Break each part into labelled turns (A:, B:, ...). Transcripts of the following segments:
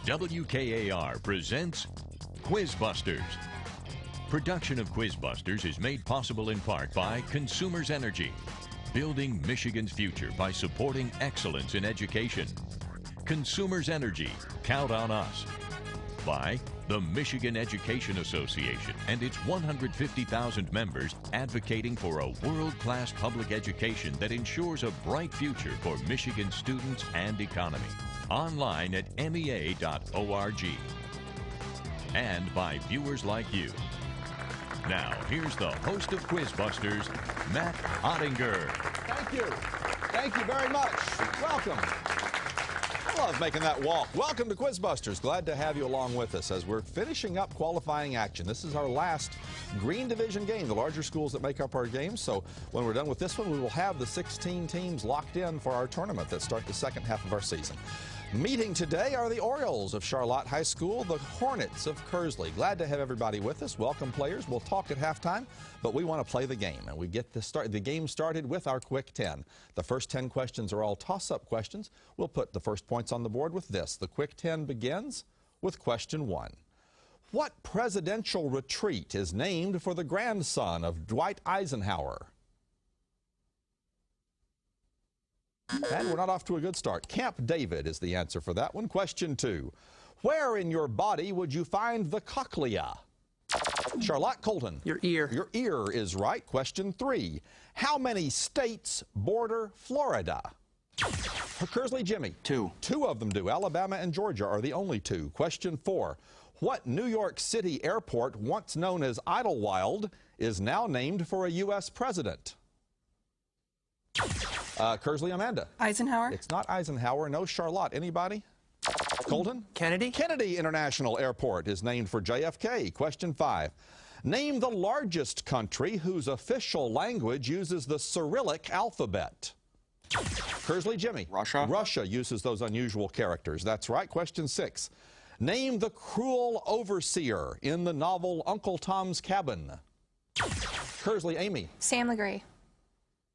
A: WKAR presents QuizBusters. Production of QuizBusters is made possible in part by Consumers Energy, building Michigan's future by supporting excellence in education. Consumers Energy, count on us. By the Michigan Education Association and its 150,000 members advocating for a world-class public education that ensures a bright future for Michigan students and economy. Online at mea.org. And by viewers like you. Now, here's the host of QuizBusters, Matt Ottinger.
B: Thank you. Thank you very much. Welcome. I love making that walk. Welcome to QuizBusters. Glad to have you along with us as we're finishing up qualifying action. This is our last Green Division game, the larger schools that make up our games. So when we're done with this one, we will have the 16 teams locked in for our tournament that start the second half of our season. Meeting today are the Orioles of Charlotte High School, the Hornets of Kearsley. Glad to have everybody with us. Welcome, players. We'll talk at halftime, but we want to play the game, and we get the game started with our Quick 10. The first 10 questions are all toss-up questions. We'll put the first points on the board with this. The Quick 10 begins with question 1. What presidential retreat is named for the grandson of Dwight Eisenhower? And we're not off to a good start. Camp David is the answer for that one. Question 2. Where in your body would you find the cochlea? Charlotte Colton.
C: Your ear.
B: Your ear is right. Question 3. How many states border Florida? Kearsley Jimmy.
C: 2.
B: 2 of them do. Alabama and Georgia are the only 2. Question 4. What New York City airport, once known as Idlewild, is now named for a U.S. president? Kearsley Amanda.
D: Eisenhower.
B: It's not Eisenhower. No. Charlotte. Anybody? Colton?
C: Kennedy.
B: Kennedy International Airport is named for JFK. Question 5. Name the largest country whose official language uses the Cyrillic alphabet. Kearsley Jimmy.
C: Russia.
B: Russia uses those unusual characters. That's right. Question 6. Name the cruel overseer in the novel Uncle Tom's Cabin. Kearsley Amy.
D: Sam Legree.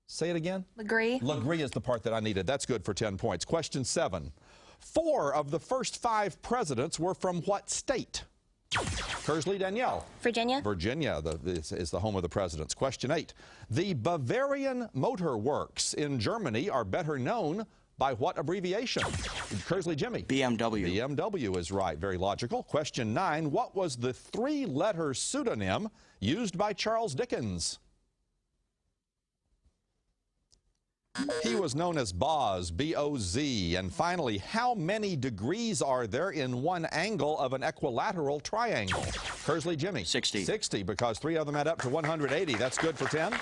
B: Say it again.
D: Legree.
B: Legree is the part that I needed. That's good for 10 points. Question 7. 4 of the first 5 presidents were from what state? Kearsley Danielle.
D: Virginia.
B: Virginia is the home of the presidents. Question 8. The Bavarian Motor Works in Germany are better known by what abbreviation? Kearsley Jimmy.
C: BMW.
B: BMW is right. Very logical. Question 9. What was the 3-letter pseudonym used by Charles Dickens? He was known as Boz, B-O-Z. And finally, how many degrees are there in one angle of an equilateral triangle? Kearsley Jimmy.
C: 60.
B: 60, because 3 of them add up to 180. That's good for 10.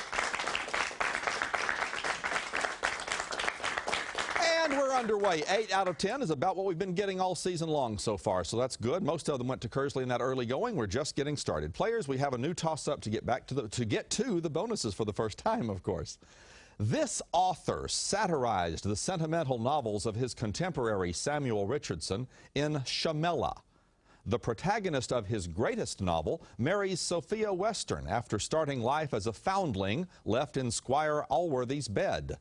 B: And we're underway. 8 out of 10 is about what we've been getting all season long so far, so that's good. Most of them went to Kearsley in that early going. We're just getting started. Players, we have a new toss-up to get back to the bonuses for the first time, of course. This author satirized the sentimental novels of his contemporary Samuel Richardson in Shamela. The protagonist of his greatest novel marries Sophia Western after starting life as a foundling left in Squire Allworthy's bed.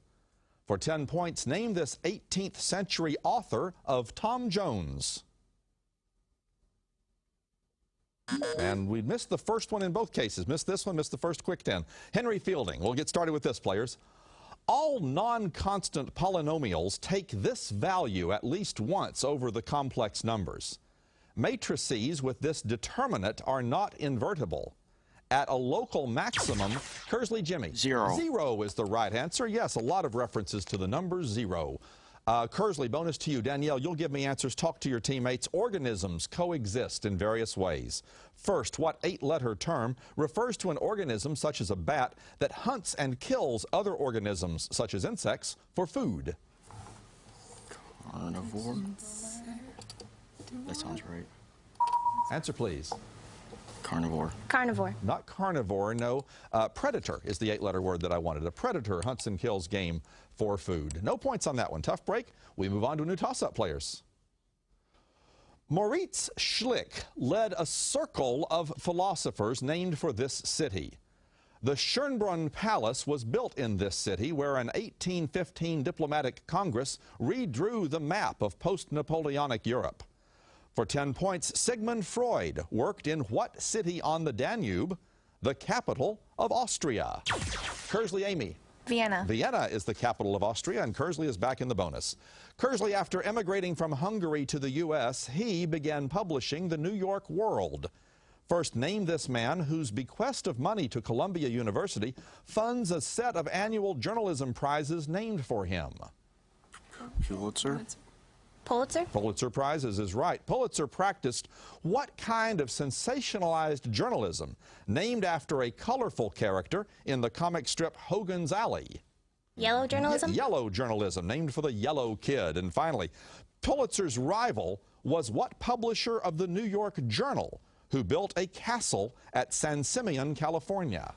B: For 10 points, name this 18th century author of Tom Jones. And we missed the first one in both cases. Missed this one, missed the first Quick 10. Henry Fielding. We'll get started with this, players. All non-constant polynomials take this value at least once over the complex numbers. Matrices with this determinant are not invertible. At a local maximum, Kearsley Jimmy.
C: 0.
B: 0 is the right answer. Yes, a lot of references to the number 0. Kearsley, bonus to you. Danielle, you'll give me answers. Talk to your teammates. Organisms coexist in various ways. First, what 8-letter term refers to an organism such as a bat that hunts and kills other organisms such as insects for food?
C: Carnivore. That sounds right.
B: Answer, please.
C: Carnivore.
D: Carnivore.
B: Not carnivore, no. Predator is the 8-letter word that I wanted. A predator hunts and kills game for food. No points on that one. Tough break. We move on to new toss-up players. Moritz Schlick led a circle of philosophers named for this city. The Schönbrunn Palace was built in this city, where an 1815 diplomatic congress redrew the map of post-Napoleonic Europe. For 10 points, Sigmund Freud worked in what city on the Danube, the capital of Austria? Kearsley, Amy.
D: Vienna.
B: Vienna is the capital of Austria, and Kearsley is back in the bonus. Kearsley, after emigrating from Hungary to the U.S., he began publishing the New York World. First, name this man whose bequest of money to Columbia University funds a set of annual journalism prizes named for him.
C: Pulitzer?
D: Pulitzer?
B: Pulitzer Prizes is right. Pulitzer practiced what kind of sensationalized journalism named after a colorful character in the comic strip Hogan's Alley?
D: Yellow journalism?
B: Yellow journalism, named for the Yellow Kid. And finally, Pulitzer's rival was what publisher of the New York Journal who built a castle at San Simeon, California?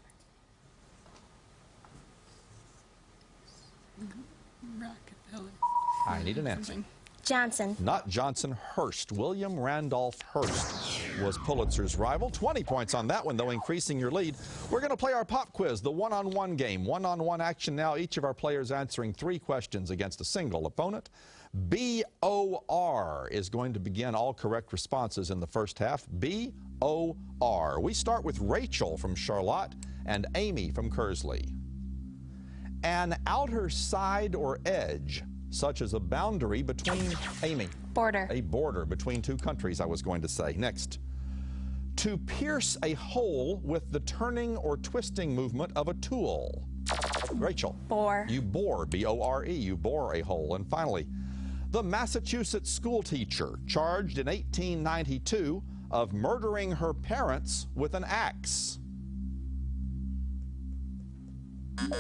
B: I need an answer.
D: Johnson.
B: Not Johnson, Hearst. William Randolph Hearst was Pulitzer's rival. 20 points on that one, though, increasing your lead. We're going to play our pop quiz, the one-on-one game. One-on-one action now, each of our players answering 3 questions against a single opponent. BOR is going to begin all correct responses in the first half. BOR. We start with Rachel from Charlotte and Amy from Kearsley. An outer side or edge, such as a boundary between, Amy.
D: Border.
B: A border between 2 countries, I was going to say. Next. To pierce a hole with the turning or twisting movement of a tool. Rachel.
D: Bore.
B: You bore, B-O-R-E. You bore a hole. And finally, the Massachusetts school teacher charged in 1892 of murdering her parents with an axe.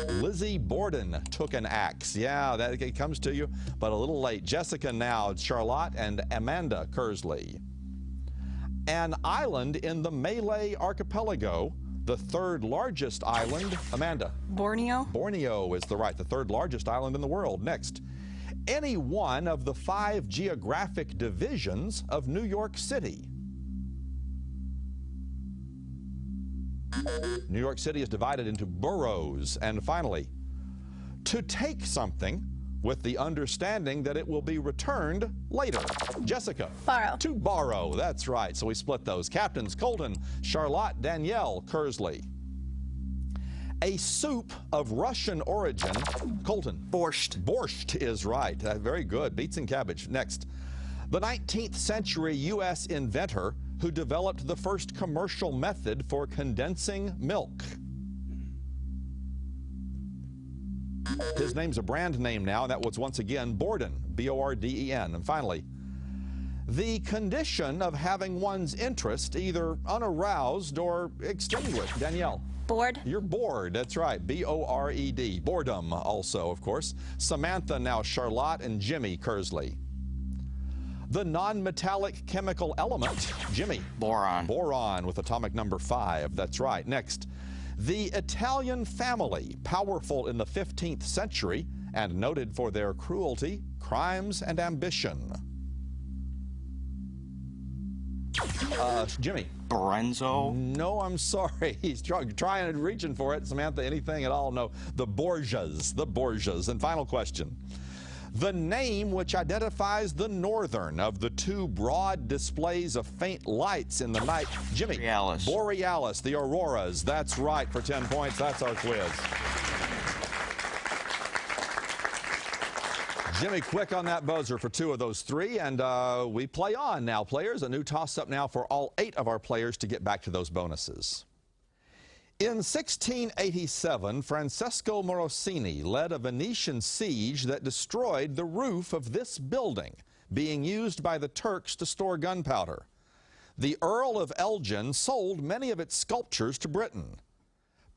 B: Lizzie Borden took an axe. Yeah, that it comes to you, but a little late. Jessica now, Charlotte, and Amanda Kearsley. An island in the Malay archipelago, the 3rd largest island. Amanda.
E: Borneo.
B: Borneo is the right, the 3rd largest island in the world. Next. Any one of the 5 geographic divisions of New York City. New York City is divided into boroughs. And finally, to take something with the understanding that it will be returned later. Jessica.
D: Borrow.
B: To borrow, that's right. So we split those. Captains Colton, Charlotte, Danielle, Kearsley. A soup of Russian origin. Colton.
C: Borscht.
B: Borscht is right. Very good. Beets and cabbage. Next. The 19th century U.S. inventor who developed the first commercial method for condensing milk. His name's a brand name now, and that was once again Borden, B-O-R-D-E-N. And finally, the condition of having one's interest either unaroused or extinguished. Danielle.
D: Bored.
B: You're bored, that's right, B-O-R-E-D. Boredom also, of course. Samantha now, Charlotte, and Jimmy Kearsley. The non-metallic chemical element, Jimmy.
C: Boron.
B: Boron with atomic number 5, that's right. Next, the Italian family, powerful in the 15th century and noted for their cruelty, crimes, and ambition. Jimmy.
C: Lorenzo.
B: No, I'm sorry. He's trying and reaching for it. Samantha, anything at all? No. The Borgias. The Borgias. And final question. The name which identifies the northern of the 2 broad displays of faint lights in the night. Jimmy.
C: Borealis.
B: Borealis, the auroras. That's right for 10 points. That's our quiz. Jimmy quick on that buzzer for 2 of those 3, and we play on now, players. A new toss-up now for all 8 of our players to get back to those bonuses. In 1687, Francesco Morosini led a Venetian siege that destroyed the roof of this building, being used by the Turks to store gunpowder. The Earl of Elgin sold many of its sculptures to Britain.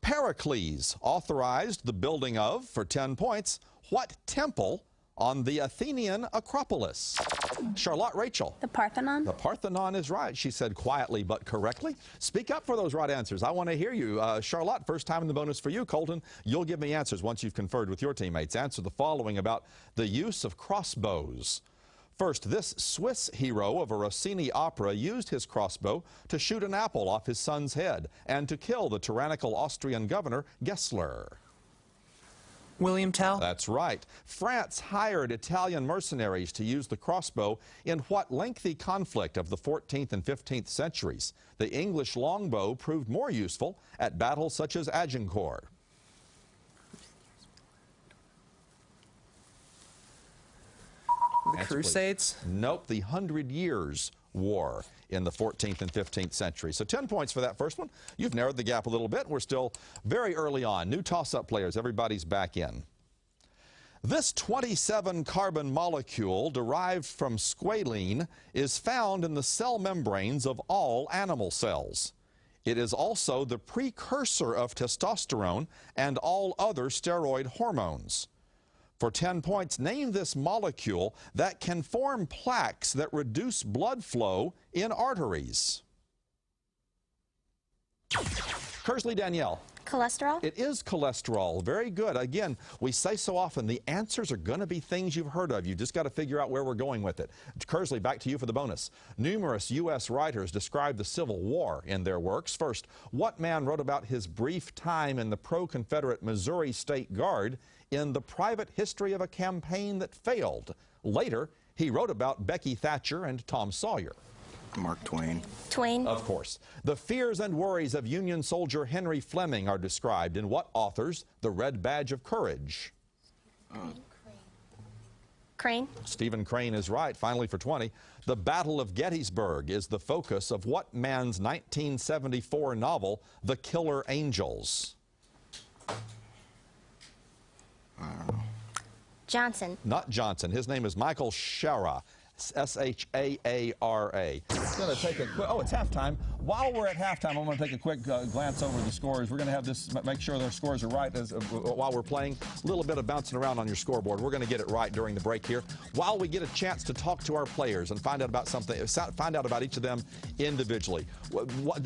B: Pericles authorized the building of, for 10 points, what temple on the Athenian Acropolis? Charlotte, Rachel.
D: The Parthenon.
B: The Parthenon is right, she said quietly but correctly. Speak up for those right answers. I want to hear you. Charlotte, first time in the bonus for you. Colton, you'll give me answers once you've conferred with your teammates. Answer the following about the use of crossbows. First, this Swiss hero of a Rossini opera used his crossbow to shoot an apple off his son's head and to kill the tyrannical Austrian governor, Gessler.
E: William Tell.
B: That's right. France hired Italian mercenaries to use the crossbow in what lengthy conflict of the 14th and 15th centuries? The English longbow proved more useful at battles such as Agincourt.
E: The Crusades?
B: Nope, the 100 Years' War in the 14th and 15th century. So 10 points for that first one. You've narrowed the gap a little bit. We're still very early on. New toss-up players. Everybody's back in. This 27-carbon molecule derived from squalene is found in the cell membranes of all animal cells. It is also the precursor of testosterone and all other steroid hormones. For 10 points, name this molecule that can form plaques that reduce blood flow in arteries. Kearsley, Danielle.
D: Cholesterol.
B: It is cholesterol. Very good. Again, we say so often the answers are going to be things you've heard of. You've just got to figure out where we're going with it. Kearsley, back to you for the bonus. Numerous U.S. writers describe the Civil War in their works. First, what man wrote about his brief time in the pro-Confederate Missouri State Guard in The Private History of a Campaign That Failed? Later, he wrote about Becky Thatcher and Tom Sawyer.
C: Mark Twain.
D: Twain.
B: Of course. The fears and worries of Union soldier Henry Fleming are described in what author's The Red Badge of Courage?
D: Crane.
B: Stephen Crane is right. Finally for 20. The Battle of Gettysburg is the focus of what man's 1974 novel, The Killer Angels?
D: Johnson.
B: Not Johnson. His name is Michael Shara. S-H-A-A-R-A. It's going to take a quick, it's halftime. While we're at halftime, I'm going to take a quick glance over the scores. We're going to have this, make sure their scores are right while we're playing. A little bit of bouncing around on your scoreboard. We're going to get it right during the break here. While we get a chance to talk to our players and find out about something, find out about each of them individually.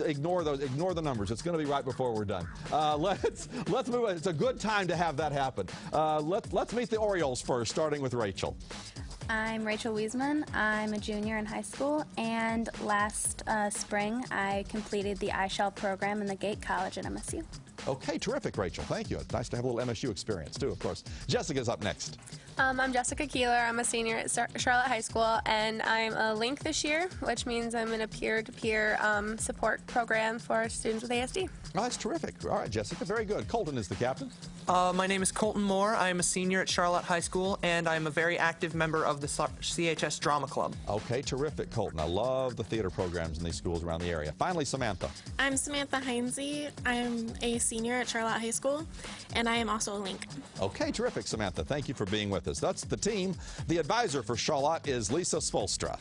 B: Ignore the numbers. It's going to be right before we're done. Let's move on. It's a good time to have that happen. Let's meet the Orioles first, starting with Rachel.
F: I'm Rachel Wiesman. I'm a junior in high school, and last spring I completed the iShell program in the Gate College at MSU.
B: Okay, terrific, Rachel. Thank you. It's nice to have a little MSU experience, too, of course. Jessica's up next.
G: I'm Jessica Keeler. I'm a senior at Charlotte High School, and I'm a Link this year, which means I'm in a peer-to-peer support program for students with ASD.
B: Oh, that's terrific. All right, Jessica, very good. Colton is the captain.
E: My name is Colton Moore. I'm a senior at Charlotte High School, and I'm a very active member of the CHS Drama Club.
B: Okay, terrific, Colton. I love the theater programs in these schools around the area. Finally, Samantha.
H: I'm Samantha Heinze. I'm a senior at Charlotte High School, and I am also a Link.
B: Okay, terrific, Samantha. Thank you for being with us. That's the team. The advisor for Charlotte is Lisa Spolstra.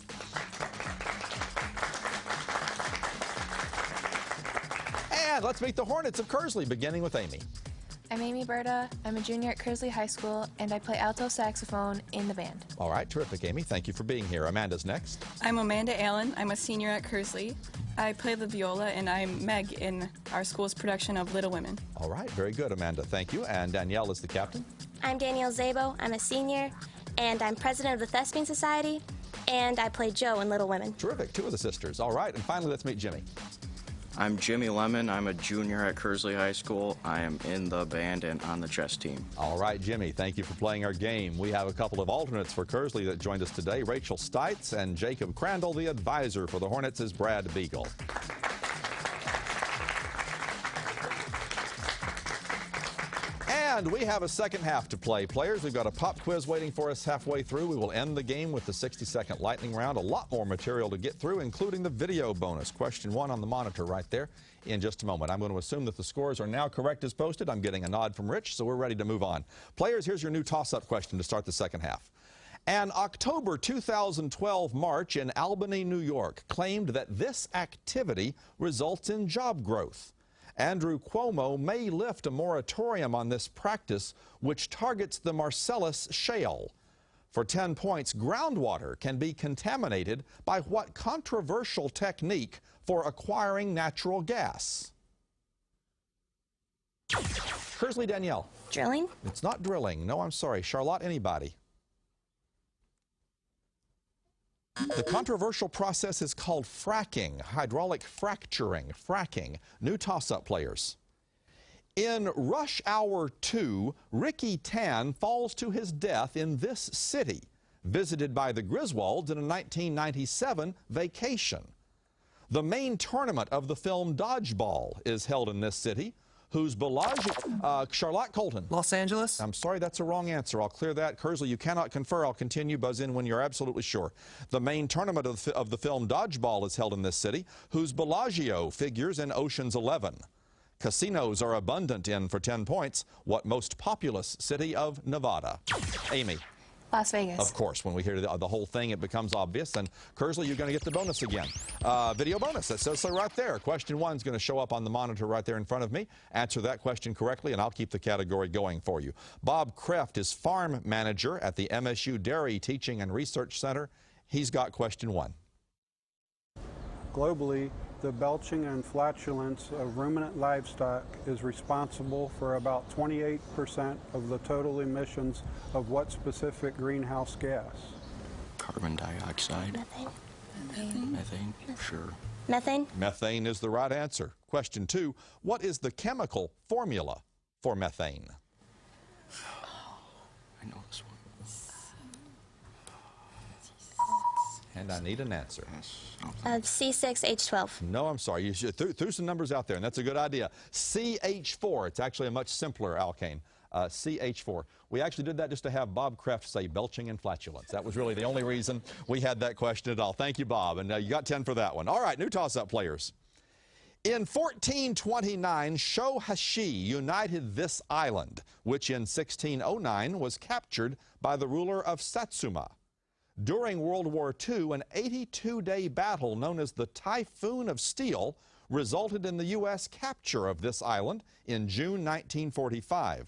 B: And let's meet the Hornets of Kearsley, beginning with Amy.
I: I'm Amy Berta. I'm a junior at Kearsley High School, and I play alto saxophone in the band.
B: All right, terrific, Amy. Thank you for being here. Amanda's next.
J: I'm Amanda Allen. I'm a senior at Kearsley. I play the viola, and I'm Meg in our school's production of Little Women.
B: All right, very good, Amanda. Thank you. And Danielle is the captain.
D: I'm Danielle Zabo. I'm a senior, and I'm president of the Thespian Society, and I play Jo in Little Women.
B: Terrific. Two of the sisters. All right, and finally, let's meet Jimmy.
C: I'm Jimmy Lemon. I'm a junior at Kearsley High School. I am in the band and on the chess team.
B: All right, Jimmy, thank you for playing our game. We have a couple of alternates for Kearsley that joined us today. Rachel Stites and Jacob Crandall. The advisor for the Hornets is Brad Beagle. And we have a second half to play. Players, we've got a pop quiz waiting for us halfway through. We will end the game with the 60-second lightning round. A lot more material to get through, including the video bonus. Question 1 on the monitor right there in just a moment. I'm going to assume that the scores are now correct as posted. I'm getting a nod from Rich, so we're ready to move on. Players, here's your new toss-up question to start the second half. An October 2012 march in Albany, New York claimed that this activity results in job growth. Andrew Cuomo may lift a moratorium on this practice, which targets the Marcellus Shale. For 10 points, groundwater can be contaminated by what controversial technique for acquiring natural gas? Kearsley, Danielle.
D: Drilling?
B: It's not drilling. No, I'm sorry. Charlotte, anybody? The controversial process is called fracking, hydraulic fracturing, fracking. New toss-up players. In Rush Hour 2, Ricky Tan falls to his death in this city, visited by the Griswolds in a 1997 vacation. The main tournament of the film Dodgeball is held in this city, whose Charlotte Colton.
E: Los Angeles.
B: I'm sorry, that's a wrong answer. I'll clear that. Kearsley, you cannot confer. I'll continue. Buzz in when you're absolutely sure. The main tournament of the film Dodgeball is held in this city, whose Bellagio figures in Ocean's 11. Casinos are abundant in, for 10 points, what most populous city of Nevada? Amy.
I: Las Vegas.
B: Of course, when we hear the whole thing, it becomes obvious. And Kearsley, you're going to get the bonus again. Video bonus. That says so right there. Question 1 is going to show up on the monitor right there in front of me. Answer that question correctly, and I'll keep the category going for you. Bob Kreft is farm manager at the MSU Dairy Teaching and Research Center. He's got question 1.
K: Globally, the belching and flatulence of ruminant livestock is responsible for about 28% of the total emissions of what specific greenhouse gas?
C: Carbon dioxide.
D: Methane.
C: Methane, sure.
D: Methane.
B: Methane is the right answer. Question 2, what is the chemical formula for methane?
C: I know this one.
B: And I need an answer.
D: C6H12.
B: No, I'm sorry. You threw some numbers out there, and that's a good idea. CH4. It's actually a much simpler alkane. CH4. We actually did that just to have Bob Kreft say belching and flatulence. That was really the only reason we had that question at all. Thank you, Bob. And you got 10 for that one. All right, new toss-up players. In 1429, Shohashi united this island, which in 1609 was captured by the ruler of Satsuma. During World War II, an 82-day battle known as the Typhoon of Steel resulted in the U.S. capture of this island in June 1945.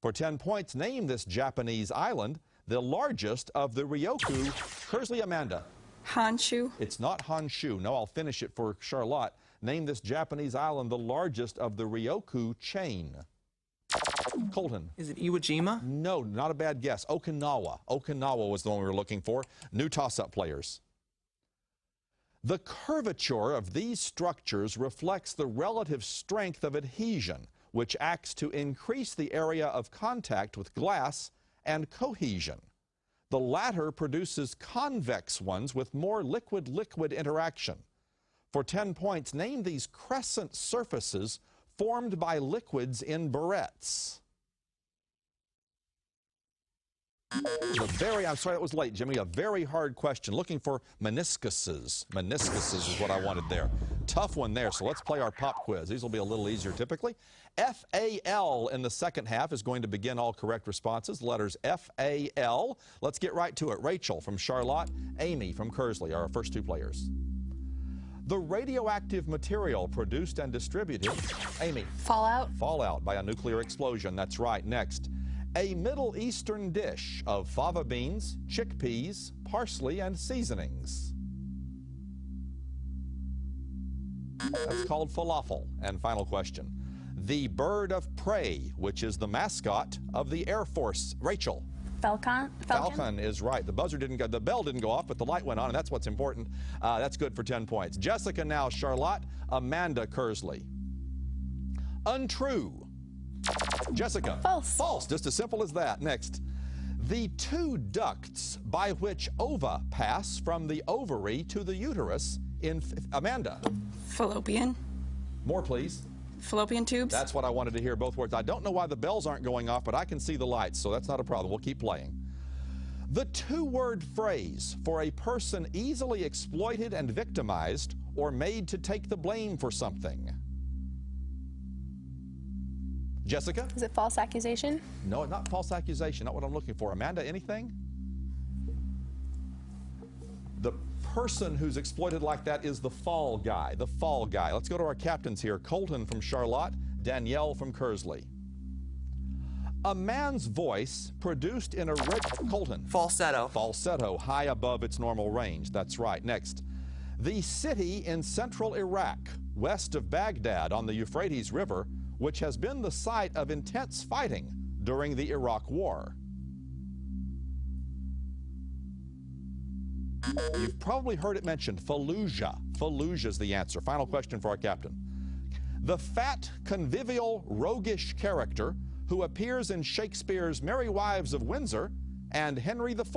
B: For 10 points, name this Japanese island, the largest of the Ryoku. Kearsley, Amanda.
J: Honshu.
B: It's not Honshu. No, I'll finish it for Charlotte. Name this Japanese island, the largest of the Ryoku chain. Colton.
E: Is it Iwo Jima?
B: No, not a bad guess. Okinawa. Okinawa was the one we were looking for. New toss-up players. The curvature of these structures reflects the relative strength of adhesion, which acts to increase the area of contact with glass, and cohesion. The latter produces convex ones with more liquid-liquid interaction. For 10 points, name these crescent surfaces formed by liquids in barrettes. I'm sorry that was late, Jimmy. A very hard question. Looking for meniscuses. Meniscuses is what I wanted there. Tough one there, so let's play our pop quiz. These will be a little easier typically. FAL in the second half is going to begin all correct responses. Letters FAL. Let's get right to it. Rachel from Charlotte, Amy from Kearsley are our first two players. The radioactive material produced and distributed, Amy.
I: Fallout.
B: Fallout by a nuclear explosion. That's right. Next. A Middle Eastern dish of fava beans, chickpeas, parsley, and seasonings. That's called falafel. And final question. The bird of prey, which is the mascot of the Air Force. Rachel.
F: Falcon.
B: Falcon is right. The buzzer didn't go, the bell didn't go off, but the light went on, and that's what's important. That's good for 10 points. Jessica now, Charlotte, Amanda, Kearsley. Untrue. Jessica.
F: False.
B: False, just as simple as that. Next. The two ducts by which ova pass from the ovary to the uterus in Amanda.
J: Fallopian.
B: More, please.
J: Fallopian tubes.
B: That's what I wanted to hear, both words. I don't know why the bells aren't going off, but I can see the lights, so that's not a problem. We'll keep playing. The two-word phrase for a person easily exploited and victimized or made to take the blame for something. Jessica?
G: Is it false accusation?
B: No, not false accusation, not what I'm looking for. Amanda, anything? The person who's exploited like that is the fall guy, the fall guy. Let's go to our captains here. Colton from Charlotte, Danielle from Kearsley. A man's voice produced in a Colton.
E: Falsetto.
B: Falsetto, high above its normal range. That's right. Next. The city in central Iraq, west of Baghdad on the Euphrates River, which has been the site of intense fighting during the Iraq War. You've probably heard it mentioned, Fallujah. Fallujah is the answer. Final question for our captain. The fat, convivial, roguish character who appears in Shakespeare's Merry Wives of Windsor and Henry IV.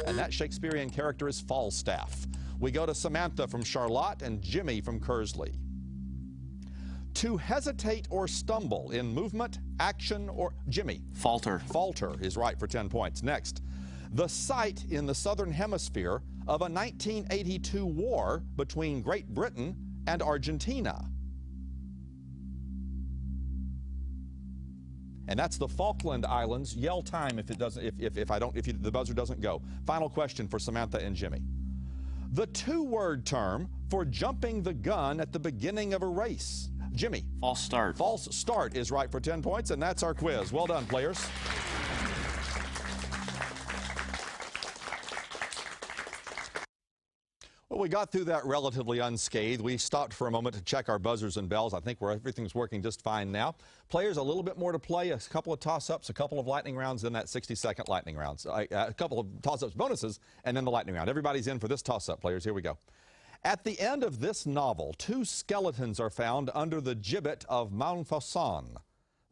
B: And that Shakespearean character is Falstaff. We go to Samantha from Charlotte and Jimmy from Kearsley. To hesitate or stumble in movement, action, or... Jimmy.
C: Falter.
B: Falter is right for 10 points. Next, the site in the southern hemisphere of a 1982 war between Great Britain and Argentina. And that's the Falkland Islands. Yell time if it doesn't, if the buzzer doesn't go. Final question for Samantha and Jimmy. The two-word term for jumping the gun at the beginning of a race. Jimmy.
C: False start.
B: False start is right for 10 points, and that's our quiz. Well done, players. Well, we got through that relatively unscathed. We stopped for a moment to check our buzzers and bells. I think everything's working just fine now. Players, a little bit more to play, a couple of toss-ups, a couple of lightning rounds, then that 60-second lightning rounds. A couple of toss-ups bonuses, and then the lightning round. Everybody's in for this toss-up, players. Here we go. At the end of this novel, two skeletons are found under the gibbet of Montfaucon.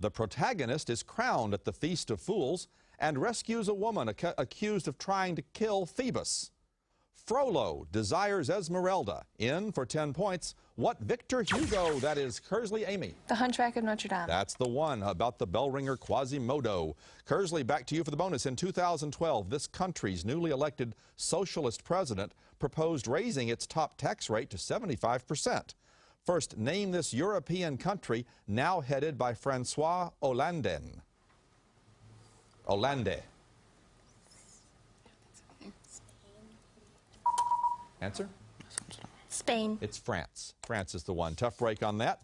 B: The protagonist is crowned at the Feast of Fools and rescues a woman accused of trying to kill Phoebus. Frollo desires Esmeralda. In for 10 points. What Victor Hugo? That is Kearsley. Amy.
I: The Hunchback of Notre Dame.
B: That's the one about the bell ringer Quasimodo. Kearsley, back to you for the bonus. In 2012, this country's newly elected socialist president proposed raising its top tax rate to 75%. First, name this European country now headed by François Hollande. Hollande. Answer?
D: Spain.
B: It's France. France is the one. Tough break on that.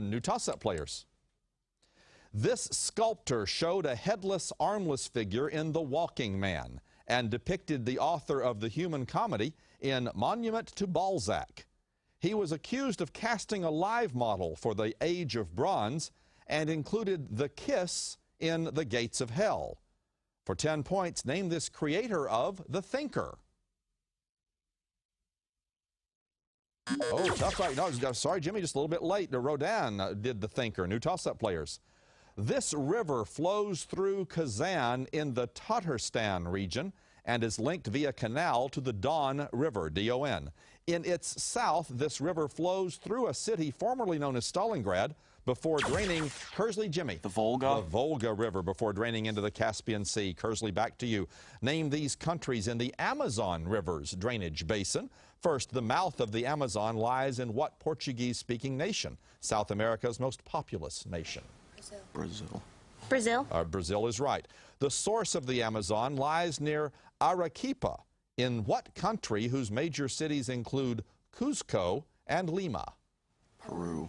B: New toss-up players. This sculptor showed a headless, armless figure in The Walking Man and depicted the author of the human comedy in Monument to Balzac. He was accused of casting a live model for the Age of Bronze and included the kiss in The Gates of Hell. For 10 points, name this creator of The Thinker. Oh, tough right. No, sorry, Jimmy, just a little bit late. Rodin did The Thinker. New toss-up players. This river flows through Kazan in the Tatarstan region and is linked via canal to the Don River, D-O-N. In its south, this river flows through a city formerly known as Stalingrad before draining Kearsley. Jimmy.
C: The Volga.
B: The Volga River before draining into the Caspian Sea. Kearsley, back to you. Name these countries in the Amazon River's drainage basin. First, the mouth of the Amazon lies in what Portuguese-speaking nation? South America's most populous nation.
C: Brazil.
D: Brazil.
B: Brazil is right. The source of the Amazon lies near Arequipa. In what country whose major cities include Cuzco and Lima?
C: Peru.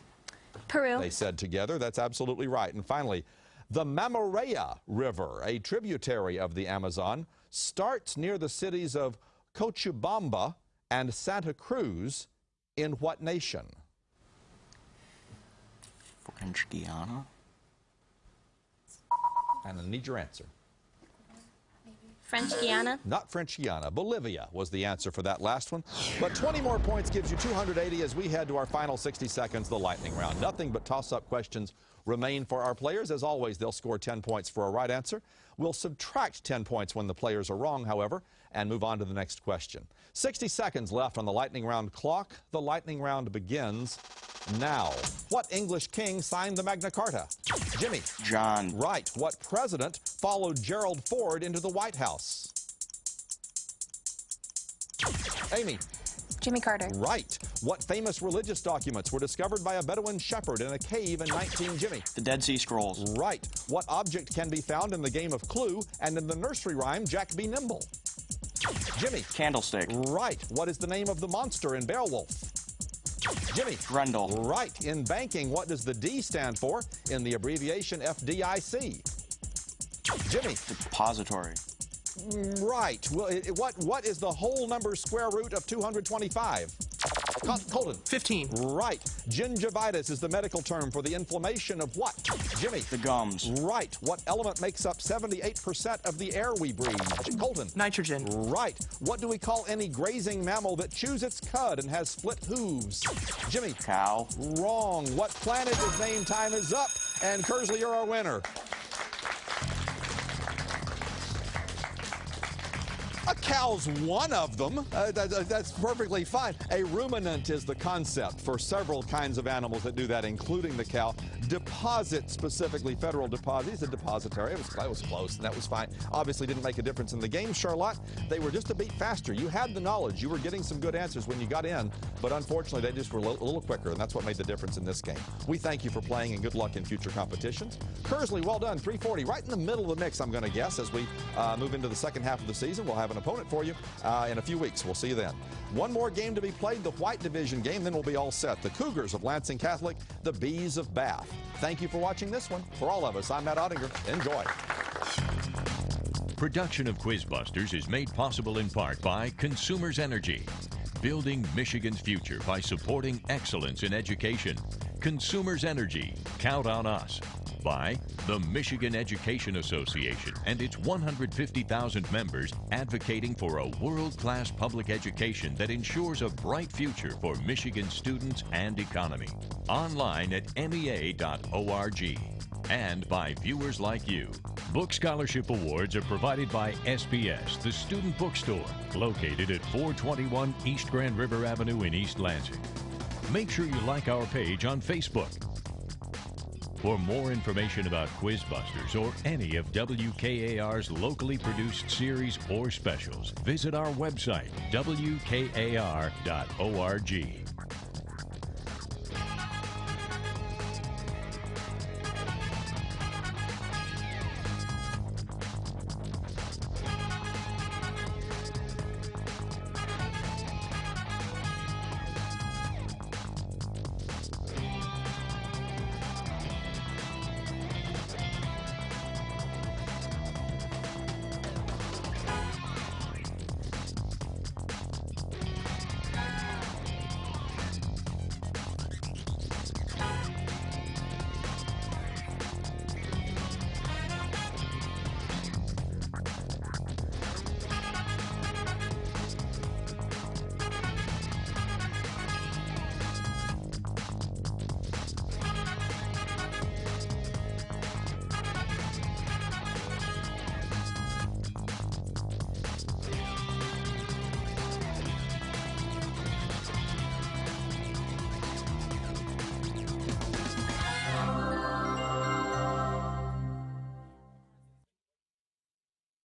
D: Peru.
B: They said together. That's absolutely right. And finally, the Mamarea River, a tributary of the Amazon, starts near the cities of Cochabamba and Santa Cruz in what nation?
C: French Guiana.
B: And I need your answer.
D: French Guiana.
B: Not French Guiana. Bolivia was the answer for that last one. But 20 more points gives you 280 as we head to our final 60 seconds, the lightning round. Nothing but toss-up questions remain for our players. As always, they'll score 10 points for a right answer. We'll subtract 10 points when the players are wrong, however, and move on to the next question. 60 seconds left on the lightning round clock. The lightning round begins now. What English king signed the Magna Carta? Jimmy.
C: John.
B: Right. What president followed Gerald Ford into the White House? Amy.
I: Jimmy Carter.
B: Right. What famous religious documents were discovered by a Bedouin shepherd in a cave in 19... Jimmy.
C: The Dead Sea Scrolls.
B: Right. What object can be found in the game of Clue and in the nursery rhyme Jack Be Nimble? Jimmy.
C: Candlestick.
B: Right. What is the name of the monster in Beowulf? Jimmy.
C: Grendel.
B: Right. In banking, what does the D stand for in the abbreviation FDIC? Jimmy.
C: Depository.
B: Right. Well, what is the whole number square root of 225? Colton.
E: 15.
B: Right. Gingivitis is the medical term for the inflammation of what? Jimmy.
C: The gums.
B: Right. What element makes up 78% of the air we breathe? Colton.
E: Nitrogen.
B: Right. What do we call any grazing mammal that chews its cud and has split hooves? Jimmy.
C: Cow.
B: Wrong. What planet is named Time Is Up? And Kearsley, you're our winner. A cow's one of them. That's perfectly fine. A ruminant is the concept for several kinds of animals that do that, including the cow. Deposit, specifically federal deposit. He's a depositary. It was close, and that was fine. Obviously didn't make a difference in the game, Charlotte. They were just a beat faster. You had the knowledge. You were getting some good answers when you got in, but unfortunately they just were a little quicker, and that's what made the difference in this game. We thank you for playing, and good luck in future competitions. Kearsley, well done. 340, right in the middle of the mix, I'm going to guess, as we move into the second half of the season. We'll have an opponent for you in a few weeks. We'll see you then. One more game to be played, the White Division game, then we'll be all set. The Cougars of Lansing Catholic, the Bees of Bath. Thank you for watching this one. For all of us, I'm Matt Ottinger. Enjoy.
A: Production of QuizBusters is made possible in part by Consumers Energy, building Michigan's future by supporting excellence in education. Consumers Energy, count on us. By the Michigan Education Association and its 150,000 members advocating for a world-class public education that ensures a bright future for Michigan students and economy. Online at mea.org. And by viewers like you. Book Scholarship Awards are provided by SBS, the student bookstore, located at 421 East Grand River Avenue in East Lansing. Make sure you like our page on Facebook. For more information about QuizBusters or any of WKAR's locally produced series or specials, visit our website, WKAR.org.